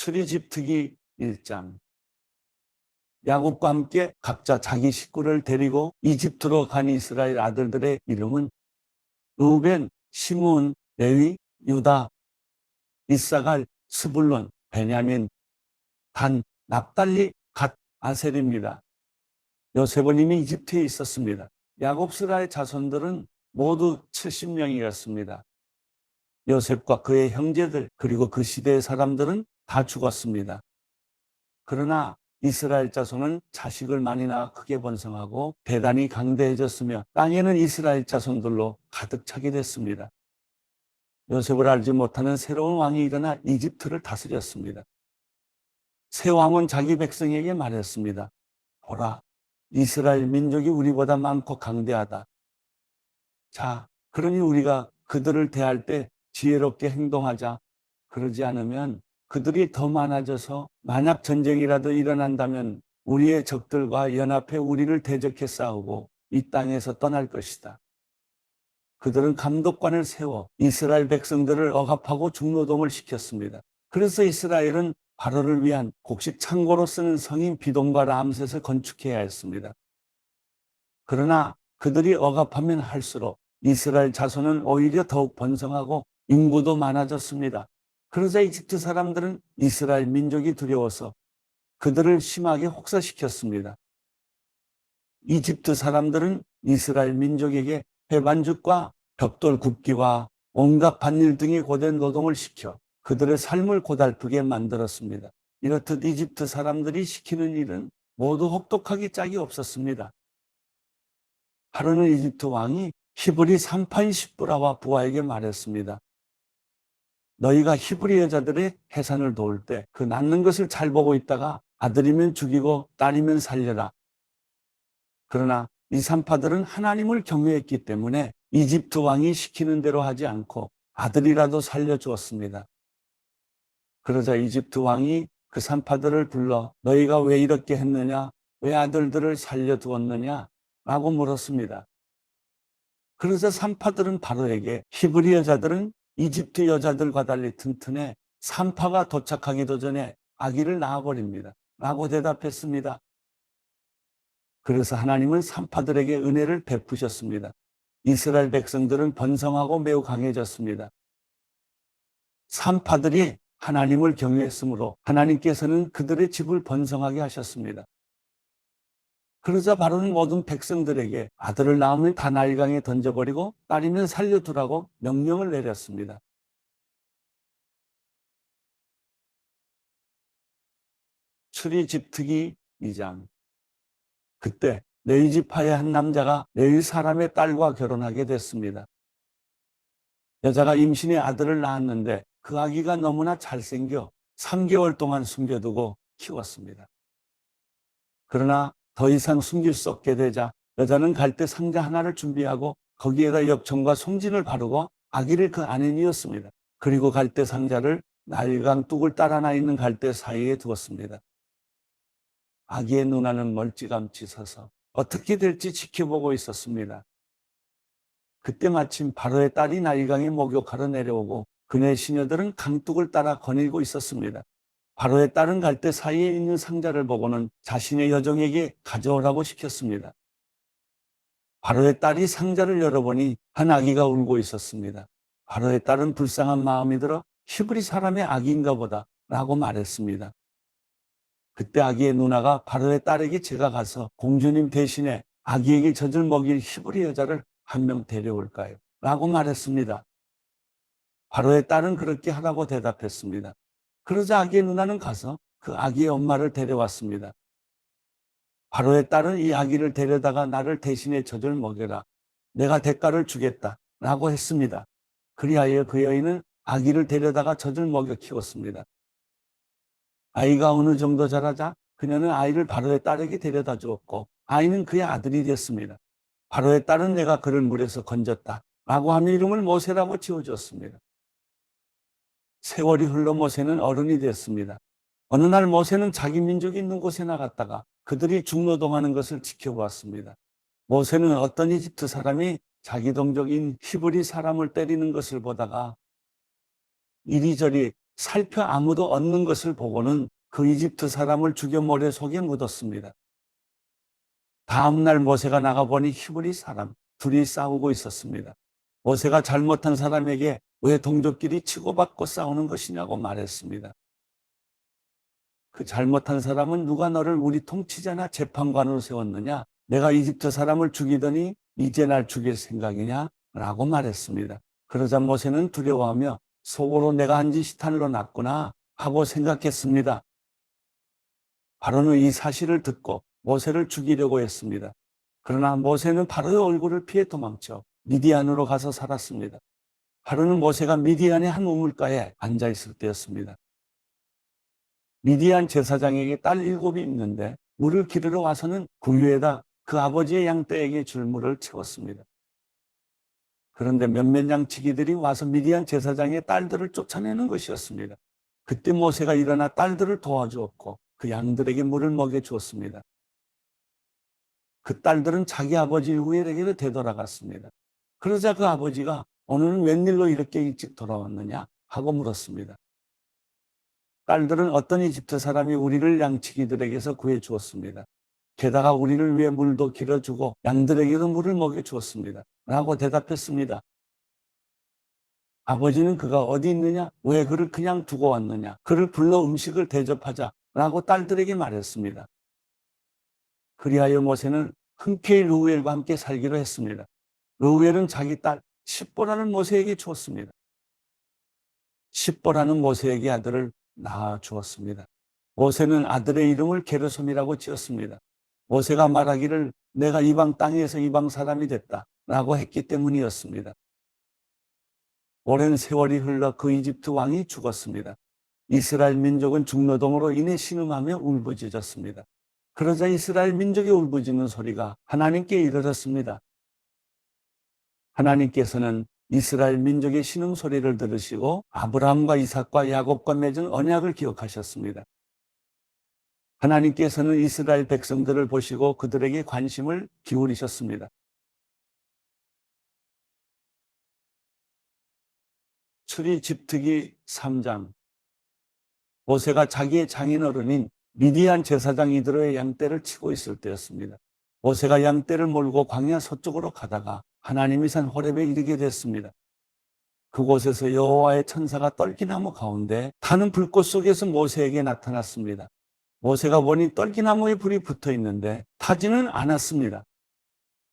출애굽기 1장. 야곱과 함께 각자 자기 식구를 데리고 이집트로 간 이스라엘 아들들의 이름은 르우벤, 시므온, 레위, 유다, 이사갈, 스불론, 베냐민, 단, 납달리, 갓, 아셀입니다. 요셉은 이미 이집트에 있었습니다. 야곱스라의 자손들은 모두 70명이었습니다. 요셉과 그의 형제들 그리고 그 시대의 사람들은 다 죽었습니다. 그러나 이스라엘 자손은 자식을 많이 낳아 크게 번성하고 대단히 강대해졌으며 땅에는 이스라엘 자손들로 가득 차게 됐습니다. 요셉을 알지 못하는 새로운 왕이 일어나 이집트를 다스렸습니다. 새 왕은 자기 백성에게 말했습니다. 보라, 이스라엘 민족이 우리보다 많고 강대하다. 자, 그러니 우리가 그들을 대할 때 지혜롭게 행동하자. 그러지 않으면 그들이 더 많아져서 만약 전쟁이라도 일어난다면 우리의 적들과 연합해 우리를 대적해 싸우고 이 땅에서 떠날 것이다. 그들은 감독관을 세워 이스라엘 백성들을 억압하고 중노동을 시켰습니다. 그래서 이스라엘은 바로를 위한 곡식 창고로 쓰는 성인 비돔과 람셋을 건축해야 했습니다. 그러나 그들이 억압하면 할수록 이스라엘 자손은 오히려 더욱 번성하고 인구도 많아졌습니다. 그러자 이집트 사람들은 이스라엘 민족이 두려워서 그들을 심하게 혹사시켰습니다. 이집트 사람들은 이스라엘 민족에게 해반죽과 벽돌 굽기와 온갖 밭일 등의 고된 노동을 시켜 그들의 삶을 고달프게 만들었습니다. 이렇듯 이집트 사람들이 시키는 일은 모두 혹독하기 짝이 없었습니다. 파로는 이집트 왕이 히브리 산파인 십부라와 부하에게 말했습니다. 너희가 히브리 여자들의 해산을 도울 때 그 낳는 것을 잘 보고 있다가 아들이면 죽이고 딸이면 살려라. 그러나 이 산파들은 하나님을 경외했기 때문에 이집트 왕이 시키는 대로 하지 않고 아들이라도 살려주었습니다. 그러자 이집트 왕이 그 산파들을 불러 너희가 왜 이렇게 했느냐? 왜 아들들을 살려두었느냐? 라고 물었습니다. 그러자 산파들은 바로에게 히브리 여자들은 이집트 여자들과 달리 튼튼해 산파가 도착하기도 전에 아기를 낳아버립니다. 라고 대답했습니다. 그래서 하나님은 산파들에게 은혜를 베푸셨습니다. 이스라엘 백성들은 번성하고 매우 강해졌습니다. 산파들이 하나님을 경외했으므로 하나님께서는 그들의 집을 번성하게 하셨습니다. 그러자 바로는 모든 백성들에게 아들을 낳으면 다 나일강에 던져버리고 딸이면 살려두라고 명령을 내렸습니다. 출애굽기 2장. 그때 레위 지파의 한 남자가 레위 사람의 딸과 결혼하게 됐습니다. 여자가 임신의 아들을 낳았는데 그 아기가 너무나 잘생겨 3개월 동안 숨겨두고 키웠습니다. 그러나 더 이상 숨길 수 없게 되자 여자는 갈대 상자 하나를 준비하고 거기에다 엽청과 송진을 바르고 아기를 그 안에 넣었습니다. 그리고 갈대 상자를 나일강 뚝을 따라 나 있는 갈대 사이에 두었습니다. 아기의 누나는 멀찌감치 서서 어떻게 될지 지켜보고 있었습니다. 그때 마침 바로의 딸이 나일강에 목욕하러 내려오고 그네 시녀들은 강둑을 따라 거닐고 있었습니다. 바로의 딸은 갈대 사이에 있는 상자를 보고는 자신의 여종에게 가져오라고 시켰습니다. 바로의 딸이 상자를 열어보니 한 아기가 울고 있었습니다. 바로의 딸은 불쌍한 마음이 들어 히브리 사람의 아기인가 보다 라고 말했습니다. 그때 아기의 누나가 바로의 딸에게 제가 가서 공주님 대신에 아기에게 젖을 먹일 히브리 여자를 한 명 데려올까요? 라고 말했습니다. 바로의 딸은 그렇게 하라고 대답했습니다. 그러자 아기의 누나는 가서 그 아기의 엄마를 데려왔습니다. 바로의 딸은 이 아기를 데려다가 나를 대신에 젖을 먹여라. 내가 대가를 주겠다. 라고 했습니다. 그리하여 그 여인은 아기를 데려다가 젖을 먹여 키웠습니다. 아이가 어느 정도 자라자 그녀는 아이를 바로의 딸에게 데려다 주었고 아이는 그의 아들이 되었습니다. 바로의 딸은 내가 그를 물에서 건졌다. 라고 하며 이름을 모세라고 지어주었습니다. 세월이 흘러 모세는 어른이 됐습니다. 어느 날 모세는 자기 민족이 있는 곳에 나갔다가 그들이 중노동하는 것을 지켜보았습니다. 모세는 어떤 이집트 사람이 자기 동족인 히브리 사람을 때리는 것을 보다가 이리저리 살펴 아무도 얻는 것을 보고는 그 이집트 사람을 죽여 모래 속에 묻었습니다. 다음날 모세가 나가보니 히브리 사람 둘이 싸우고 있었습니다. 모세가 잘못한 사람에게 왜 동족끼리 치고받고 싸우는 것이냐고 말했습니다. 그 잘못한 사람은 누가 너를 우리 통치자나 재판관으로 세웠느냐? 내가 이집트 사람을 죽이더니 이제 날 죽일 생각이냐? 라고 말했습니다. 그러자 모세는 두려워하며 속으로 내가 한 짓이 탄으로 났구나 하고 생각했습니다. 바로는 이 사실을 듣고 모세를 죽이려고 했습니다. 그러나 모세는 바로의 얼굴을 피해 도망쳐 미디안으로 가서 살았습니다. 바로는 모세가 미디안의 한 우물가에 앉아 있을 때였습니다. 미디안 제사장에게 딸 7이 있는데 물을 기르러 와서는 구유에다 그 아버지의 양떼에게 줄 물을 채웠습니다. 그런데 몇몇 양치기들이 와서 미디안 제사장의 딸들을 쫓아내는 것이었습니다. 그때 모세가 일어나 딸들을 도와주었고 그 양들에게 물을 먹여주었습니다. 그 딸들은 자기 아버지 우엘에게로 되돌아갔습니다. 그러자 그 아버지가 오늘은 웬일로 이렇게 일찍 돌아왔느냐 하고 물었습니다. 딸들은 어떤 이집트 사람이 우리를 양치기들에게서 구해주었습니다. 게다가 우리를 위해 물도 길어주고 양들에게도 물을 먹여주었습니다. 라고 대답했습니다. 아버지는 그가 어디 있느냐? 왜 그를 그냥 두고 왔느냐? 그를 불러 음식을 대접하자. 라고 딸들에게 말했습니다. 그리하여 모세는 흔쾌히 르우엘과 함께 살기로 했습니다. 르우엘은 자기 딸 십보라는 모세에게 주었습니다. 십보라는 모세에게 아들을 낳아 주었습니다. 모세는 아들의 이름을 게르솜이라고 지었습니다. 모세가 말하기를 내가 이방 땅에서 이방 사람이 됐다 라고 했기 때문이었습니다. 오랜 세월이 흘러 그 이집트 왕이 죽었습니다. 이스라엘 민족은 중노동으로 인해 신음하며 울부짖었습니다. 그러자 이스라엘 민족의 울부짖는 소리가 하나님께 이르렀습니다. 하나님께서는 이스라엘 민족의 신음소리를 들으시고 아브라함과 이삭과 야곱과 맺은 언약을 기억하셨습니다. 하나님께서는 이스라엘 백성들을 보시고 그들에게 관심을 기울이셨습니다. 출애 집특기 3장. 모세가 자기의 장인어른인 미디안 제사장 이드로의 양떼를 치고 있을 때였습니다. 모세가 양떼를 몰고 광야 서쪽으로 가다가 하나님이 산 호렙에 이르게 됐습니다. 그곳에서 여호와의 천사가 떨기나무 가운데 타는 불꽃 속에서 모세에게 나타났습니다. 모세가 보니 떨기나무에 불이 붙어 있는데 타지는 않았습니다.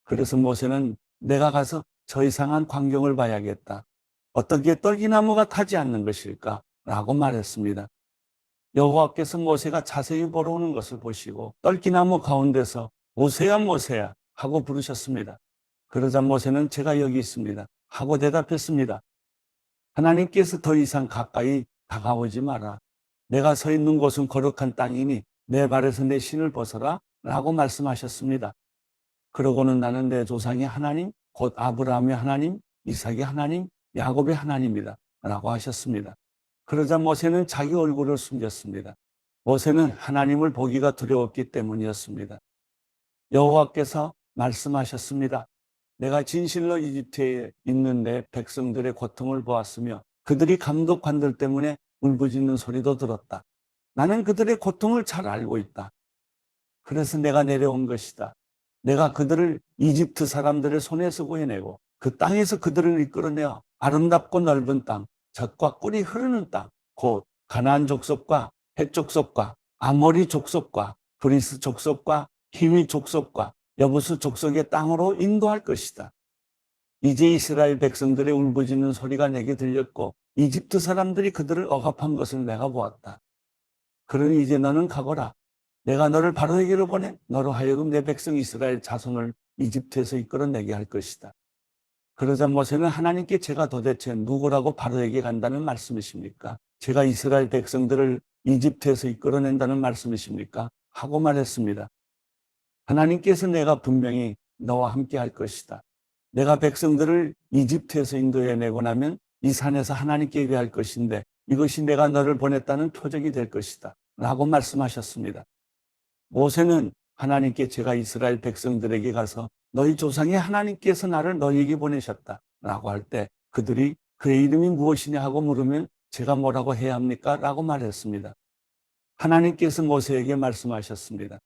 그래서 모세는 내가 가서 저 이상한 광경을 봐야겠다. 어떻게 떨기나무가 타지 않는 것일까? 라고 말했습니다. 여호와께서 모세가 자세히 보러 오는 것을 보시고 떨기나무 가운데서 모세야 모세야 하고 부르셨습니다. 그러자 모세는 제가 여기 있습니다 하고 대답했습니다. 하나님께서 더 이상 가까이 다가오지 마라. 내가 서 있는 곳은 거룩한 땅이니 내 발에서 내 신을 벗어라 라고 말씀하셨습니다. 그러고는 나는 내 조상의 하나님, 곧 아브라함의 하나님, 이삭의 하나님, 야곱의 하나님이다 라고 하셨습니다. 그러자 모세는 자기 얼굴을 숨겼습니다. 모세는 하나님을 보기가 두려웠기 때문이었습니다. 여호와께서 말씀하셨습니다. 내가 진실로 이집트에 있는 내 백성들의 고통을 보았으며 그들이 감독관들 때문에 울부짖는 소리도 들었다. 나는 그들의 고통을 잘 알고 있다. 그래서 내가 내려온 것이다. 내가 그들을 이집트 사람들의 손에서 구해내고 그 땅에서 그들을 이끌어내어 아름답고 넓은 땅, 젖과 꿀이 흐르는 땅, 곧 가나안 족속과 헷 족속과 아모리 족속과 브리스 족속과 히위 족속과 여부스 족속의 땅으로 인도할 것이다. 이제 이스라엘 백성들의 울부짖는 소리가 내게 들렸고 이집트 사람들이 그들을 억압한 것을 내가 보았다. 그러니 이제 너는 가거라. 내가 너를 바로에게로 보내 너로 하여금 내 백성 이스라엘 자손을 이집트에서 이끌어내게 할 것이다. 그러자 모세는 하나님께 제가 도대체 누구라고 바로에게 간다는 말씀이십니까? 제가 이스라엘 백성들을 이집트에서 이끌어낸다는 말씀이십니까? 하고 말했습니다. 하나님께서 내가 분명히 너와 함께 할 것이다. 내가 백성들을 이집트에서 인도해내고 나면 이 산에서 하나님께 예배할 것인데 이것이 내가 너를 보냈다는 표적이 될 것이다. 라고 말씀하셨습니다. 모세는 하나님께 제가 이스라엘 백성들에게 가서 너희 조상의 하나님께서 나를 너희에게 보내셨다. 라고 할 때 그들이 그의 이름이 무엇이냐 하고 물으면 제가 뭐라고 해야 합니까? 라고 말했습니다. 하나님께서 모세에게 말씀하셨습니다.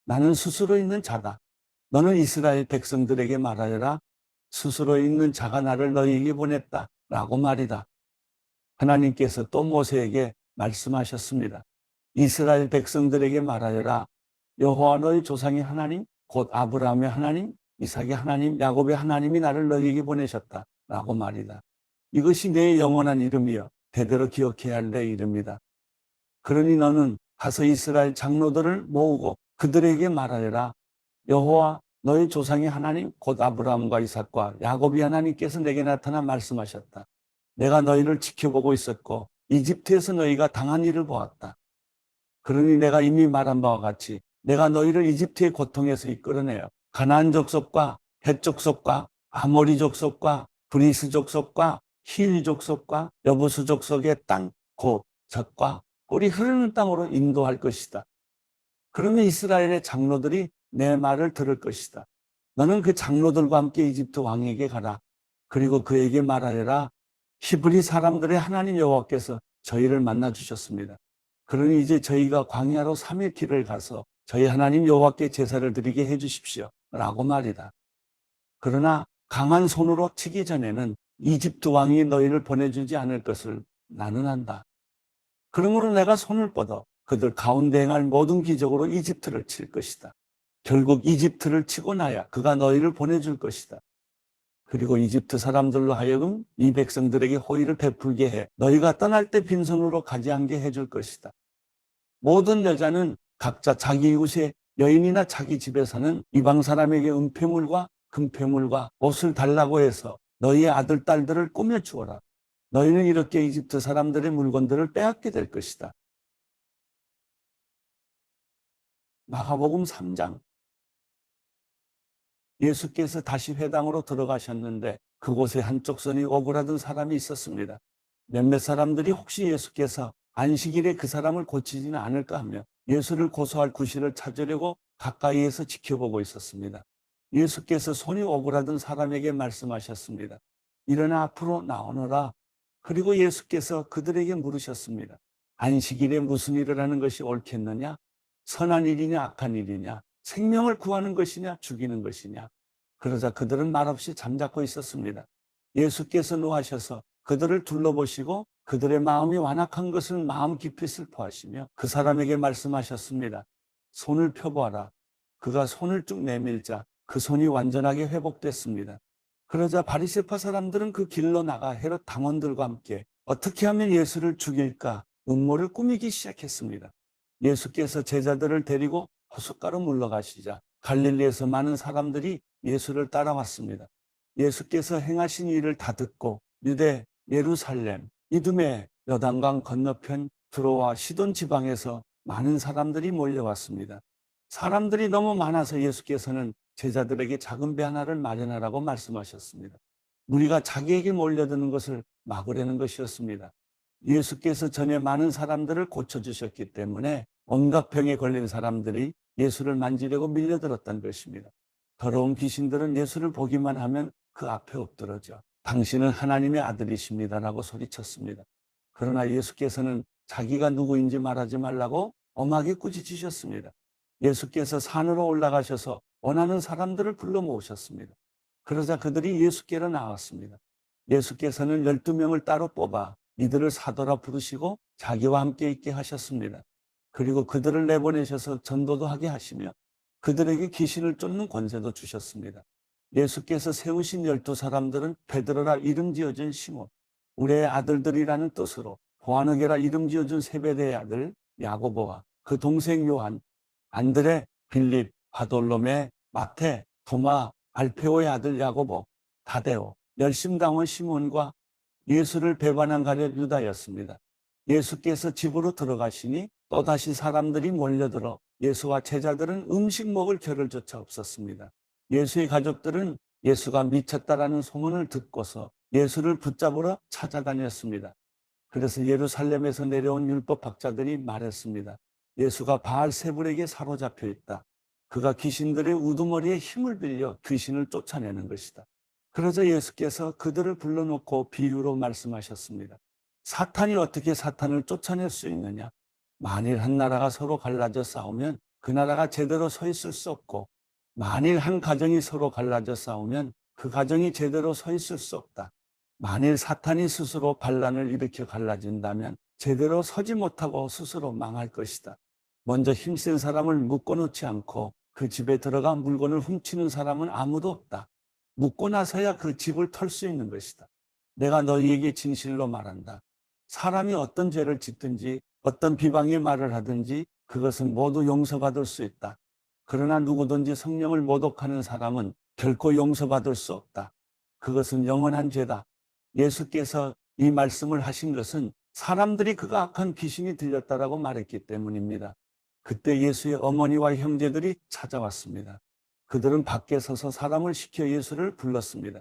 나는 스스로 있는 자다. 너는 이스라엘 백성들에게 말하여라. 스스로 있는 자가 나를 너희에게 보냈다. 라고 말이다. 하나님께서 또 모세에게 말씀하셨습니다. 이스라엘 백성들에게 말하여라. 여호와 너희 조상의 하나님, 곧 아브라함의 하나님, 이삭의 하나님, 야곱의 하나님이 나를 너희에게 보내셨다. 라고 말이다. 이것이 내 영원한 이름이여 대대로 기억해야 할 내 이름이다. 그러니 너는 가서 이스라엘 장로들을 모으고 그들에게 말하여라. 여호와 너희 조상의 하나님 곧 아브라함과 이삭과 야곱의 하나님께서 내게 나타나 말씀하셨다. 내가 너희를 지켜보고 있었고 이집트에서 너희가 당한 일을 보았다. 그러니 내가 이미 말한 바와 같이 내가 너희를 이집트의 고통에서 이끌어내어 가나안 족속과 헷 족속과 아모리 족속과 브리스 족속과 힐 족속과 여부수 족속의 땅 곧 젖과 꿀이 흐르는 땅으로 인도할 것이다. 그러면 이스라엘의 장로들이 내 말을 들을 것이다. 너는 그 장로들과 함께 이집트 왕에게 가라. 그리고 그에게 말하여라. 히브리 사람들의 하나님 여호와께서 저희를 만나 주셨습니다. 그러니 이제 저희가 광야로 3일 길을 가서 저희 하나님 여호와께 제사를 드리게 해 주십시오. 라고 말이다. 그러나 강한 손으로 치기 전에는 이집트 왕이 너희를 보내주지 않을 것을 나는 안다. 그러므로 내가 손을 뻗어 그들 가운데 행할 모든 기적으로 이집트를 칠 것이다. 결국 이집트를 치고 나야 그가 너희를 보내줄 것이다. 그리고 이집트 사람들로 하여금 이 백성들에게 호의를 베풀게 해 너희가 떠날 때 빈손으로 가지 않게 해줄 것이다. 모든 여자는 각자 자기 이웃의 여인이나 자기 집에 사는 이방 사람에게 은폐물과 금폐물과 옷을 달라고 해서 너희의 아들, 딸들을 꾸며주어라. 너희는 이렇게 이집트 사람들의 물건들을 빼앗게 될 것이다. 마가복음 3장. 예수께서 다시 회당으로 들어가셨는데 그곳에 한쪽 손이 오그라든 사람이 있었습니다. 몇몇 사람들이 혹시 예수께서 안식일에 그 사람을 고치지는 않을까 하며 예수를 고소할 구실을 찾으려고 가까이에서 지켜보고 있었습니다. 예수께서 손이 오그라든 사람에게 말씀하셨습니다. 일어나 앞으로 나오너라. 그리고 예수께서 그들에게 물으셨습니다. 안식일에 무슨 일을 하는 것이 옳겠느냐? 선한 일이냐 악한 일이냐? 생명을 구하는 것이냐 죽이는 것이냐? 그러자 그들은 말없이 잠자코 있었습니다. 예수께서 노하셔서 그들을 둘러보시고 그들의 마음이 완악한 것을 마음 깊이 슬퍼하시며 그 사람에게 말씀하셨습니다. 손을 펴보아라. 그가 손을 쭉 내밀자 그 손이 완전하게 회복됐습니다. 그러자 바리새파 사람들은 그 길로 나가 헤롯 당원들과 함께 어떻게 하면 예수를 죽일까 음모를 꾸미기 시작했습니다. 예수께서 제자들을 데리고 호숫가로 물러가시자 갈릴리에서 많은 사람들이 예수를 따라왔습니다. 예수께서 행하신 일을 다 듣고 유대, 예루살렘, 이두메, 요단강 건너편 두로와 시돈 지방에서 많은 사람들이 몰려왔습니다. 사람들이 너무 많아서 예수께서는 제자들에게 작은 배 하나를 마련하라고 말씀하셨습니다. 무리가 자기에게 몰려드는 것을 막으려는 것이었습니다. 예수께서 전에 많은 사람들을 고쳐주셨기 때문에 온갖 병에 걸린 사람들이 예수를 만지려고 밀려들었던 것입니다. 더러운 귀신들은 예수를 보기만 하면 그 앞에 엎드러져 당신은 하나님의 아들이십니다라고 소리쳤습니다. 그러나 예수께서는 자기가 누구인지 말하지 말라고 엄하게 꾸짖으셨습니다. 예수께서 산으로 올라가셔서 원하는 사람들을 불러 모으셨습니다. 그러자 그들이 예수께로 나왔습니다. 예수께서는 12명을 따로 뽑아 이들을 사도라 부르시고 자기와 함께 있게 하셨습니다. 그리고 그들을 내보내셔서 전도도 하게 하시며 그들에게 귀신을 쫓는 권세도 주셨습니다. 예수께서 세우신 12사람들은 베드로라 이름 지어준 시몬, 우리의 아들들이라는 뜻으로 보아느게라 이름 지어준 세베대의 아들 야고보와 그 동생 요한, 안드레, 빌립, 바돌로메, 마태, 도마, 알페오의 아들 야고보, 다데오, 열심당원 시몬과 예수를 배반한 가룟 유다였습니다. 예수께서 집으로 들어가시니 또다시 사람들이 몰려들어 예수와 제자들은 음식 먹을 겨를조차 없었습니다. 예수의 가족들은 예수가 미쳤다라는 소문을 듣고서 예수를 붙잡으러 찾아다녔습니다. 그래서 예루살렘에서 내려온 율법학자들이 말했습니다. 예수가 바알세불에게 사로잡혀 있다. 그가 귀신들의 우두머리에 힘을 빌려 귀신을 쫓아내는 것이다. 그러자 예수께서 그들을 불러놓고 비유로 말씀하셨습니다. 사탄이 어떻게 사탄을 쫓아낼 수 있느냐? 만일 한 나라가 서로 갈라져 싸우면 그 나라가 제대로 서 있을 수 없고, 만일 한 가정이 서로 갈라져 싸우면 그 가정이 제대로 서 있을 수 없다. 만일 사탄이 스스로 반란을 일으켜 갈라진다면 제대로 서지 못하고 스스로 망할 것이다. 먼저 힘센 사람을 묶어놓지 않고 그 집에 들어가 물건을 훔치는 사람은 아무도 없다. 묶고 나서야 그 집을 털 수 있는 것이다. 내가 너희에게 진실로 말한다. 사람이 어떤 죄를 짓든지 어떤 비방의 말을 하든지 그것은 모두 용서받을 수 있다. 그러나 누구든지 성령을 모독하는 사람은 결코 용서받을 수 없다. 그것은 영원한 죄다. 예수께서 이 말씀을 하신 것은 사람들이 그가 악한 귀신이 들렸다라고 말했기 때문입니다. 그때 예수의 어머니와 형제들이 찾아왔습니다. 그들은 밖에 서서 사람을 시켜 예수를 불렀습니다.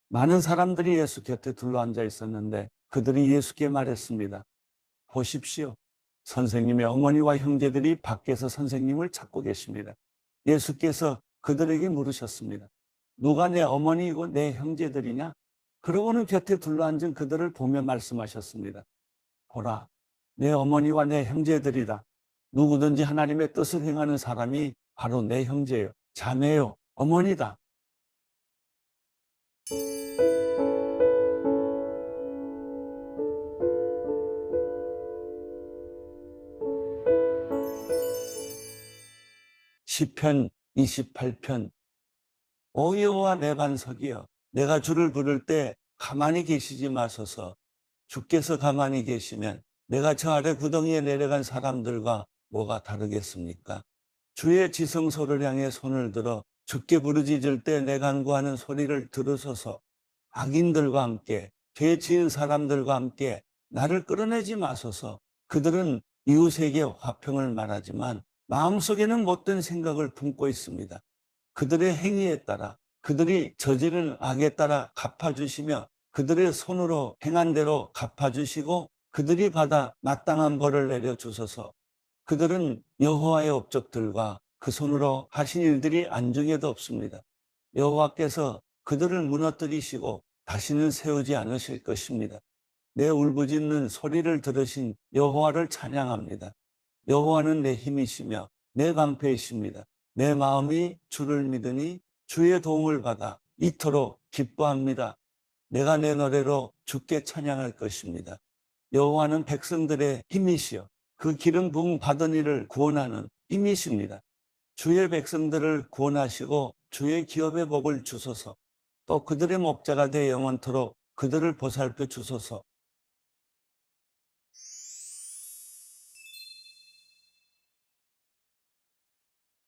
많은 사람들이 예수 곁에 둘러앉아 있었는데 그들이 예수께 말했습니다. 보십시오. 선생님의 어머니와 형제들이 밖에서 선생님을 찾고 계십니다. 예수께서 그들에게 물으셨습니다. 누가 내 어머니이고 내 형제들이냐? 그러고는 곁에 둘러앉은 그들을 보며 말씀하셨습니다. 보라, 내 어머니와 내 형제들이다. 누구든지 하나님의 뜻을 행하는 사람이 바로 내 형제요, 자매요, 어머니다. 시편 28편. 오 여호와 내 반석이여, 내가 주를 부를 때 가만히 계시지 마소서. 주께서 가만히 계시면 내가 저 아래 구덩이에 내려간 사람들과 뭐가 다르겠습니까? 주의 지성소를 향해 손을 들어 주께 부르짖을 때 내 간구하는 소리를 들으소서. 악인들과 함께 죄 지은 사람들과 함께 나를 끌어내지 마소서. 그들은 이웃에게 화평을 말하지만 마음속에는 못된 생각을 품고 있습니다. 그들의 행위에 따라, 그들이 저지른 악에 따라 갚아주시며 그들의 손으로 행한 대로 갚아주시고 그들이 받아 마땅한 벌을 내려주소서. 그들은 여호와의 업적들과 그 손으로 하신 일들이 안중에도 없습니다. 여호와께서 그들을 무너뜨리시고 다시는 세우지 않으실 것입니다. 내 울부짖는 소리를 들으신 여호와를 찬양합니다. 여호와는 내 힘이시며 내 방패이십니다. 내 마음이 주를 믿으니 주의 도움을 받아 이토록 기뻐합니다. 내가 내 노래로 주께 찬양할 것입니다. 여호와는 백성들의 힘이시여 그 기름 부음 받은 이를 구원하는 힘이십니다. 주의 백성들을 구원하시고 주의 기업의 복을 주소서. 또 그들의 목자가 되 영원토록 그들을 보살펴 주소서.